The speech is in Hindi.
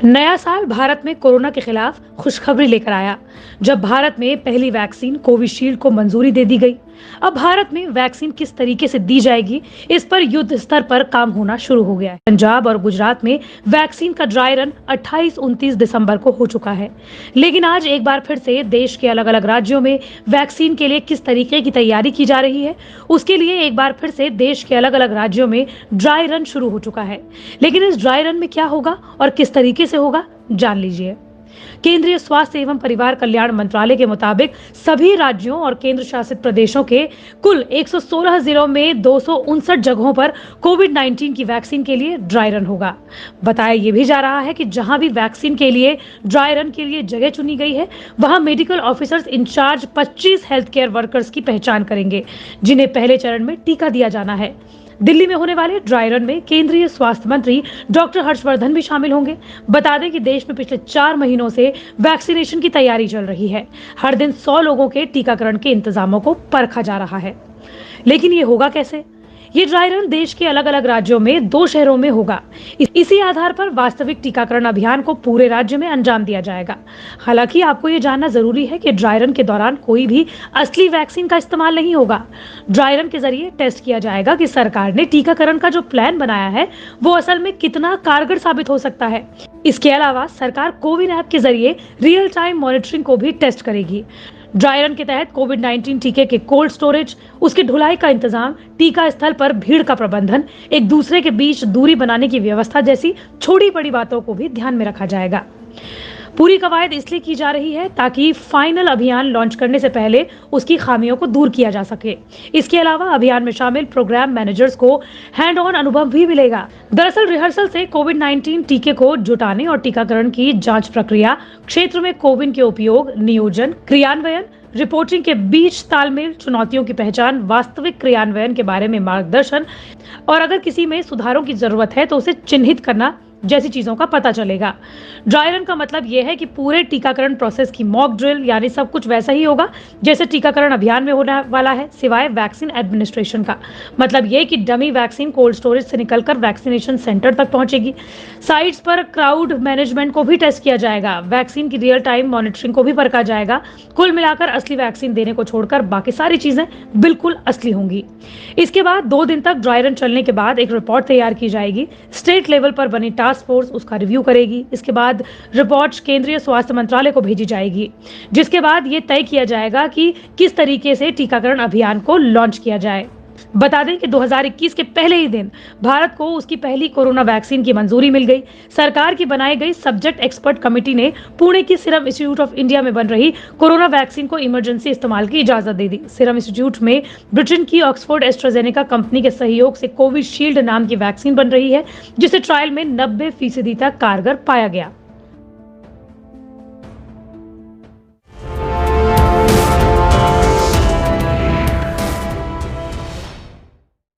नया साल भारत में कोरोना के खिलाफ खुशखबरी लेकर आया। जब भारत में पहली वैक्सीन कोविशील्ड को मंजूरी दे दी गई। अब भारत में वैक्सीन किस तरीके से दी जाएगी, इस पर युद्ध स्तर पर काम होना शुरू हो गया है। पंजाब और गुजरात में वैक्सीन का ड्राई रन 28-29 दिसंबर को हो चुका है। लेकिन आज एक बार फिर से देश के अलग अलग राज्यों में वैक्सीन के लिए किस तरीके की तैयारी की जा रही है, उसके लिए एक बार फिर से देश के अलग अलग राज्यों में ड्राई रन शुरू हो चुका है। लेकिन इस ड्राई रन में क्या होगा और किस तरीके से होगा, जान लीजिए। केंद्रीय स्वास्थ्य एवं परिवार कल्याण मंत्रालय के मुताबिक सभी राज्यों और केंद्र शासित प्रदेशों के कुल 116 जिलों में 259 जगहों पर कोविड-19 की वैक्सीन के लिए ड्राई रन होगा। बताया यह भी जा रहा है कि जहां भी वैक्सीन के लिए ड्राई रन के लिए जगह चुनी गई है, वहां medical officers incharge 25 health care workers की पहचान करेंगे, जिन्हें पहले चरण में टीका दिया जाना है। दिल्ली में होने वाले ड्राई रन में केंद्रीय स्वास्थ्य मंत्री डॉक्टर हर्षवर्धन भी शामिल होंगे। बता दें कि देश में पिछले 4 महीनों से वैक्सीनेशन की तैयारी चल रही है। हर दिन 100 लोगों के टीकाकरण के इंतजामों को परखा जा रहा है। लेकिन ये होगा कैसे? ये ड्राई रन देश के अलग अलग राज्यों में 2 शहरों में होगा। इसी आधार पर वास्तविक टीकाकरण अभियान को पूरे राज्य में अंजाम दिया जाएगा। हालांकि आपको ये जानना जरूरी है कि ड्राई रन के दौरान कोई भी असली वैक्सीन का इस्तेमाल नहीं होगा। ड्राई रन के जरिए टेस्ट किया जाएगा कि सरकार ने टीकाकरण का जो प्लान बनाया है वो असल में कितना कारगर साबित हो सकता है। इसके अलावा सरकार कोविन ऐप के जरिए रियल टाइम मॉनिटरिंग को भी टेस्ट करेगी। ड्राई रन के तहत कोविड-19 टीके के कोल्ड स्टोरेज, उसकी ढुलाई का इंतजाम, टीका स्थल पर भीड़ का प्रबंधन, एक दूसरे के बीच दूरी बनाने की व्यवस्था जैसी छोटी बड़ी बातों को भी ध्यान में रखा जाएगा। पूरी कवायद इसलिए की जा रही है ताकि फाइनल अभियान लॉन्च करने से पहले उसकी खामियों को दूर किया जा सके। इसके अलावा अभियान में शामिल प्रोग्राम मैनेजर्स को हैंड ऑन अनुभव भी मिलेगा। दरअसल रिहर्सल से कोविड-19 टीके को जुटाने और टीकाकरण की जांच प्रक्रिया, क्षेत्र में कोविन के उपयोग, नियोजन, क्रियान्वयन, रिपोर्टिंग के बीच तालमेल, चुनौतियों की पहचान, वास्तविक क्रियान्वयन के बारे में मार्गदर्शन और अगर किसी में सुधारों की जरूरत है तो उसे चिन्हित करना जैसी चीजों का पता चलेगा। ड्राई रन का मतलब यह है कि पूरे टीकाकरण प्रोसेस की मॉक ड्रिल, यानी सब कुछ वैसा ही होगा जैसे टीकाकरण अभियान में होने वाला है, सिवाय वैक्सीन एडमिनिस्ट्रेशन का। मतलब यह कि डमी वैक्सीन कोल्ड स्टोरेज से निकलकर वैक्सीनेशन सेंटर तक पहुंचेगी। साइट्स पर क्राउड मैनेजमेंट को भी टेस्ट किया जाएगा। वैक्सीन की रियल टाइम मॉनिटरिंग को भी परखा जाएगा। कुल मिलाकर असली वैक्सीन देने को छोड़कर बाकी सारी चीजें बिल्कुल असली होंगी। इसके बाद 2 दिन तक ड्राई रन चलने के बाद एक रिपोर्ट तैयार की जाएगी। स्टेट लेवल पर बनी टास्क फोर्स उसका रिव्यू करेगी। इसके बाद रिपोर्ट केंद्रीय स्वास्थ्य मंत्रालय को भेजी जाएगी, जिसके बाद ये तय किया जाएगा कि किस तरीके से टीकाकरण अभियान को लॉन्च किया जाए। बता दें कि 2021 के पहले ही दिन भारत को उसकी पहली कोरोना वैक्सीन की मंजूरी मिल गई। सरकार की बनाई गई सब्जेक्ट एक्सपर्ट कमेटी ने पुणे की सीरम इंस्टीट्यूट ऑफ इंडिया में बन रही कोरोना वैक्सीन को इमरजेंसी इस्तेमाल की इजाजत दे दी। सीरम इंस्टीट्यूट में ब्रिटेन की ऑक्सफोर्ड एस्ट्राजेनेका कंपनी के सहयोग से कोविशील्ड नाम की वैक्सीन बन रही है, जिसे ट्रायल में 90% तक कारगर पाया गया।